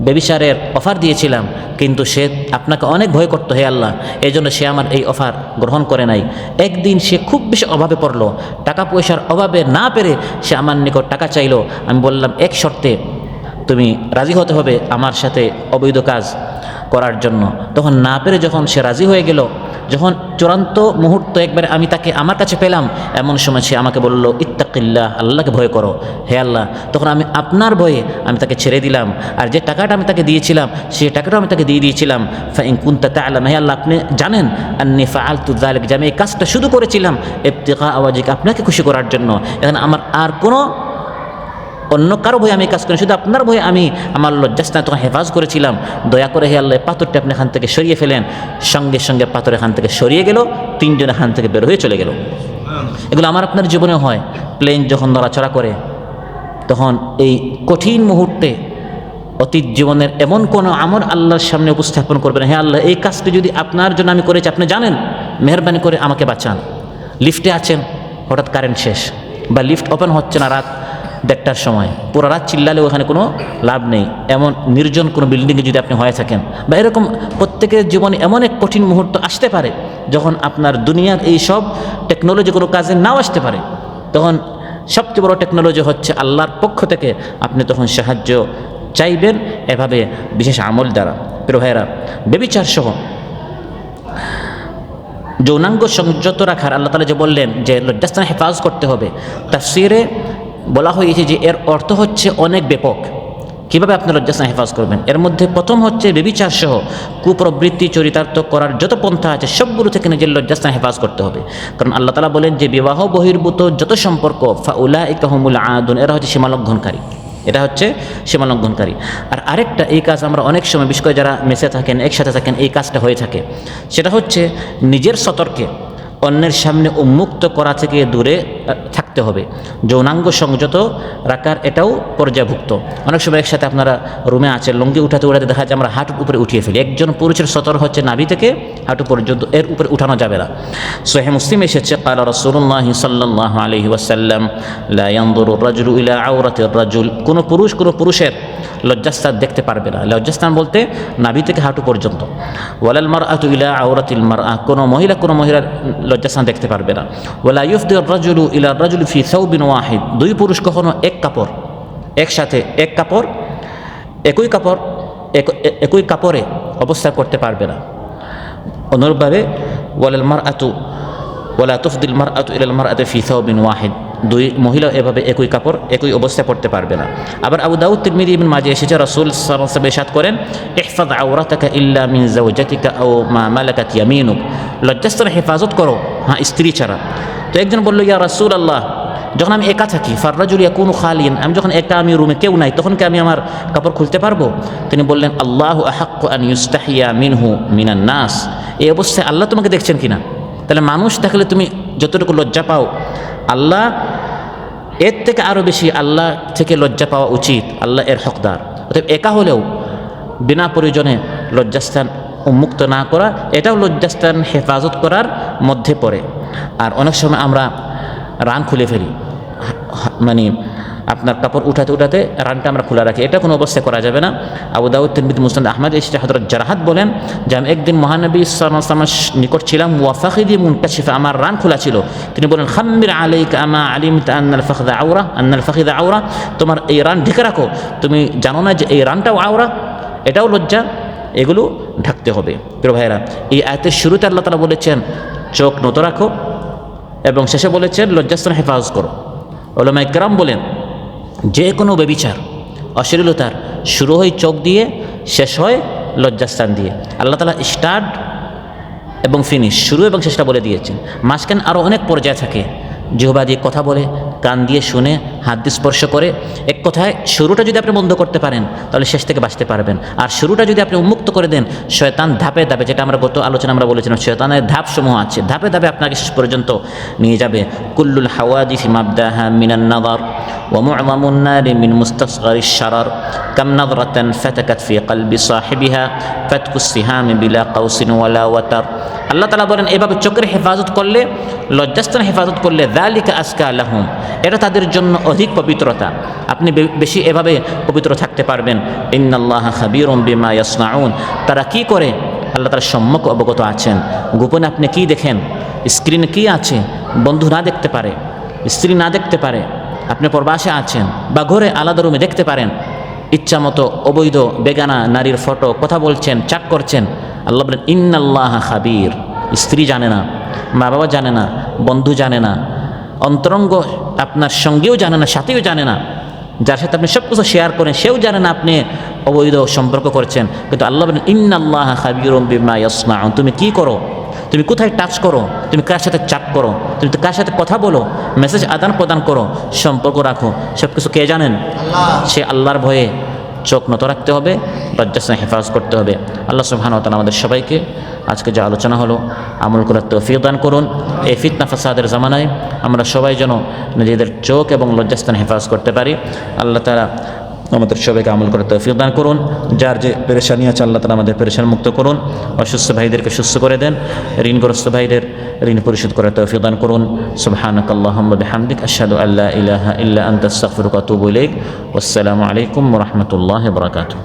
ব্যভিচারের অফার দিয়েছিলাম, কিন্তু সে আপনাকে অনেক ভয় করতো হে আল্লাহ, এই জন্য সে আমার এই অফার গ্রহণ করে নাই। একদিন সে খুব বেশি অভাবে পড়লো, টাকা পয়সার অভাবে না পেরে সে আমার নিকট টাকা চাইলো। আমি বললাম এক শর্তে তুমি রাজি হতে হবে আমার সাথে অবৈধ কাজ করার জন্য। তখন না পেরে যখন সে রাজি হয়ে গেল, যখন চূড়ান্ত মুহূর্ত একবারে আমি তাকে আমার কাছে পেলাম, এমন সময় সে আমাকে বলল ইত্তাকিল্লাহ, আল্লাহকে ভয় করো হে আল্লাহ। তখন আমি আপনার ভয়ে আমি তাকে ছেড়ে দিলাম, আর যে টাকাটা আমি তাকে দিয়েছিলাম সেই টাকাটাও আমি তাকে দিয়ে দিয়েছিলাম। ফাইন কুনতা তা'লাম, হে আল্লাহ আপনি জানেন আন্নী ফাআলতু যালিক, যে আমি এই কাজটা শুধু করেছিলাম ইবতিগা ওয়াজহিক, আপনাকে খুশি করার জন্য। এখন আমার আর কোনো অন্য কারো ভয়ে আমি কাজ করি, শুধু আপনার ভয়ে আমি আমার লজ্জাস্থান তখন হেফাজ করেছিলাম। দয়া করে হে আল্লাহ পাথরটা আপনি এখান থেকে সরিয়ে ফেলেন। সঙ্গে সঙ্গে পাথর এখান থেকে সরিয়ে গেল, 3 জন এখান থেকে বের হয়ে চলে গেল। এগুলো আমার আপনার জীবনেও হয়। প্লেন যখন নড়াচড়া করে, তখন এই কঠিন মুহূর্তে অতীত জীবনের এমন কোনো আমল আল্লাহর সামনে উপস্থাপন করবেন, হে আল্লাহ এই কাজটি যদি আপনার জন্য আমি করেছি, আপনি জানেন, মেহরবানি করে আমাকে বাঁচান। লিফটে আছেন, হঠাৎ কারেন্ট শেষ বা লিফট ওপেন হচ্ছে না রাত 1:30টার সময়, পুরো রাত চিল্লালেও ওখানে কোনো লাভ নেই। এমন নির্জন কোনো বিল্ডিংয়ে যদি আপনি হয়ে থাকেন, বা এরকম প্রত্যেকের জীবনে এমন এক কঠিন মুহূর্ত আসতে পারে যখন আপনার দুনিয়ার এই সব টেকনোলজি কোনো কাজে নাও আসতে পারে, তখন সবচেয়ে বড় টেকনোলজি হচ্ছে আল্লাহর পক্ষ থেকে আপনি তখন সাহায্য চাইবেন এভাবে বিশেষ আমল দ্বারা। প্রিয় ভাইয়েরা, ব্যভিচার সহ যৌনাঙ্গ সংযত রাখার আল্লাহ তাআলা যে বললেন যে লজ্জাস্থান হেফাজ করতে হবে, তাফসীরে বলা হয়েছে যে এর অর্থ হচ্ছে অনেক ব্যাপক। কীভাবে আপনি লজ্জাস্থান হেফাজ করবেন? এর মধ্যে প্রথম হচ্ছে ব্যভিচার সহ কুপ্রবৃত্তি চরিতার্থ করার যত পন্থা আছে সবগুলো থেকে নিজের লজ্জাস্থান হেফাজ করতে হবে। কারণ আল্লাহ তাআলা বলেন যে বিবাহ বহির্ভূত যত সম্পর্ক ফাউলাইকা হুমুল আদুন, এরা হচ্ছে সীমালঙ্ঘনকারী, এটা হচ্ছে সীমালঙ্ঘনকারী। আর আরেকটা এই কাজ আমরা অনেক সময়, বিশেষ করে যারা মেসে থাকেন, একসাথে থাকেন, এই কাজটা হয়ে থাকে, সেটা হচ্ছে নিজের সতর্কে অন্যের সামনে উন্মুক্ত করা থেকে দূরে থাকতে হবে। যৌনাঙ্গ সংযত রাখার এটাও পর্যায়ভুক্ত। অনেক সময় একসাথে আপনারা রুমে আছেন, লুঙ্গি উঠাতে উঠাতে দেখা যায় আমরা হাঁটুর উপরে উঠিয়ে ফেলি। একজন পুরুষের সতর্ক হচ্ছে নাভি থেকে হাঁটু পর্যন্ত, এর উপরে উঠানো যাবে না। সহিহ মুসলিম এসেছে ক্বালা রাসূলুল্লাহ সাল্লাল্লাহু আলাইহি ওয়াসাল্লাম লা ইয়ানজুরু রাজুলু ইলা আওরাতির রাজুল, কোনো পুরুষ কোনো পুরুষের লজ্জাস্থান দেখতে পারবে না। লজ্জাস্থান বলতে নাভি থেকে হাঁটু পর্যন্ত। ওয়ালাল মারআতু ইলা আওরাতিল মারআ, কোনো মহিলা কোনো মহিলার লজ্জাস্থান দেখতে পারবে না। ওয়ালা ইফদির রাজুলু ইলা রাজুলি ফি সাওবিন ওয়াহিদ, 2 পুরুষ কখনো এক কাপড়, একসাথে এক কাপড়, একই কাপড়ে অবস্থান করতে পারবে না। অনুরূপভাবে ওয়ালাল মারআতু ওয়ালা তুফদিল মারআতু ইলাল মারআতি ফি সাওবিন ওয়াহিদ, দুই মহিলা এভাবে একই কাপড় একই অবস্থায় পড়তে পারবে না। আবার আবু দাউদ তিরমিজি ইবনে মাজাহ এসেছে রাসূল সাল্লাল্লাহু আলাইহি ওয়াসাল্লাম ইরশাদ করেন, ইহফাজ আওরাতাকা ইল্লা মিন যাওজাতিকা আও মা মালাকাত ইয়ামিনুক, লজ্জাস্থানের হেফাজত করো, হ্যাঁ স্ত্রী ছাড়া। তো একজন বলল, ইয়া রাসূলুল্লাহ, যখন আমি একা থাকি, ফাররাজুল ইয়াকুনু খালিয়ান, আমি যখন একা, আমি রুমে কেউ নাই, তখন কি আমি আমার কাপড় খুলতে পারবো? তিনি বললেন, আল্লাহু আহাক্কু আন ইউস্তাহিয়া মিনহু মিনান নাস, এই অবস্থায় আল্লাহ তোমাকে দেখছেন কিনা? তাহলে মানুষ থাকলে তুমি যতটুকু লজ্জা পাও, আল্লাহ এর থেকে আরও বেশি আল্লাহ থেকে লজ্জা পাওয়া উচিত, আল্লাহ এর হকদার। অতএব একা হলেও বিনা প্রয়োজনে লজ্জাস্থান উন্মুক্ত না করা, এটাও লজ্জাস্থান হেফাজত করার মধ্যে পড়ে। আর অনেক সময় আমরা রান খুলে ফেলি, মানে আপনার কাপড় উঠাতে উঠাতে রানটা আমরা খোলা রাখি, এটা কোনো অবস্থায় করা যাবে না। আবু দাউদ তিরমিজি মুসনাদ আহমদ এসে হযরত জারাহাত বলেন যে আমি একদিন মহানবী সাল্লাল্লাহু আলাইহি ওয়াসাল্লামের নিকট ছিলাম, ওয়া ফাখিদি মুনকাশিফা, আমার রান খোলা ছিল। তিনি বলেন, খাম্মির আলাইকা আমা আলিমতা আন্নাল ফাখিদা আওরা, তোমার এই রান ঢেকে রাখো, তুমি জানো না যে এই রানটাও আওরা, এটাও লজ্জা, এগুলো ঢাকতে হবে। প্রিয় ভাইয়েরা, এই আয়াতের শুরুতে আল্লাহ তাআলা বলেছেন চোখ নত রাখো, এবং শেষে বলেছেন লজ্জাস্থান হেফাজত করো। উলামায়ে কেরাম বলেন যে কোনো ব্যভিচার, অশ্লীলতার শুরু হয় চোখ দিয়ে, শেষ হয় লজ্জাস্থান দিয়ে। আল্লাহ তাআলা স্টার্ট এবং ফিনিশ, শুরু এবং শেষটা বলে দিয়েছেন। মাঝখানে আরও অনেক পর্যায় থাকে, জিহ্বা দিয়ে কথা বলে, কান দিয়ে শুনে, হাত দিয়ে স্পর্শ করে। এক কথায় শুরুটা যদি আপনি বন্ধ করতে পারেন তাহলে শেষ থেকে বাঁচতে পারবেন। আর শুরুটা যদি আপনি উন্মুক্ত করে দেন, শয়তান ধাপে ধাপে, যেটা আমরা গত আলোচনা আমরা বলেছিলাম, শয়তানের ধাপসমূহ আছে, ধাপে ধাপে আপনাকে শেষ পর্যন্ত নিয়ে যাবে। কুল্লুল হাওয়াদিসি মাবদাহা মিনান নাযার ওয়া মু'যামুন নারি মিন মুস্তাসগারিশ শারার কাম নাযরাতান ফাতাকাত ফি কলবি সাহিবিহা ফাতকুস সিহাম বিলা কাউসিন ওয়ালা ওয়াতার। আল্লাহ তাআলা বলেন এভাবে চোখের হেফাজত করলে, লজ্জাস্থান হেফাজত করলে, যালিকা আজকা লাহুম, এটা তাদের জন্য অধিক পবিত্রতা, আপনি বেশি এভাবে পবিত্র থাকতে পারবেন। ইন্নাল্লাহা খাবীরুম বিমা ইয়াসনাউন, তারা কি করে আল্লাহ তাআলা সম্যক অবগত আছেন। গোপনে আপনি কি দেখেন, স্ক্রিনে কি আছে, বন্ধু না দেখতে পারে, স্ত্রী না দেখতে পারে, আপনি প্রবাসে আছেন বা ঘরে আলাদা রুমে দেখতে পারেন, ইচ্ছা মতো অবৈধ বেগানা নারীর ফটো, কথা বলছেন, চাক করছেন। আল্লাহ বলেন ইন্নাল্লাহা খাবীর, স্ত্রী জানে না, মা বাবা জানে না, বন্ধু জানে না, অন্তরঙ্গ আপনার সঙ্গেও জানে না, সাথেও জানে না, যার সাথে আপনি সব কিছু শেয়ার করেন সেও জানে না আপনি অবৈধ সম্পর্ক করছেন। কিন্তু আল্লাহ বলেন ইন্নাল্লাহা খাবীরুম বিমা ইয়াসনাউন, তুমি কি করো, তুমি কোথায় টাচ করো, তুমি কার সাথে চাপ করো, তুমি কার সাথে কথা বলো, মেসেজ আদান প্রদান করো, সম্পর্ক রাখো, সব কিছু কে জানেন? সে আল্লাহর ভয়ে চোখ নত রাখতে হবে, লজ্জাস্থান হেফাজত করতে হবে। আল্লাহ সুবহানাহু ওয়া তাআলা আমাদের সবাইকে আজকে যে আলোচনা হলো আমল করার তৌফিক দান করুন। এই ফিতনা ফাসাদের জামানায় আমরা সবাই যেন নিজেদের চোখ এবং লজ্জাস্থান হেফাজত করতে পারি। আল্লাহ তাআলা আমাদের সবাইকে আমল করার তৌফিক দান করুন। যার যে পেরেশানি আছে আল্লাহ তাআলা আমাদের পেরেশানি মুক্ত করুন। অসুস্থ ভাইদেরকে সুস্থ করে দেন, ঋণগ্রস্ত ভাইদের ঋণ পরিশোধ করার তৌফিক দান করুন। সুবহানাকাল্লাহুম্মা বিহামদিক আশহাদু আল্লা ইলাহা ইল্লা আনতা আস্তাগফিরুকা ওয়া আতুবু ইলাইক। ওয়াসসালামু আলাইকুম ওয়া রাহমাতুল্লাহি ওয়া বারাকাতুহু।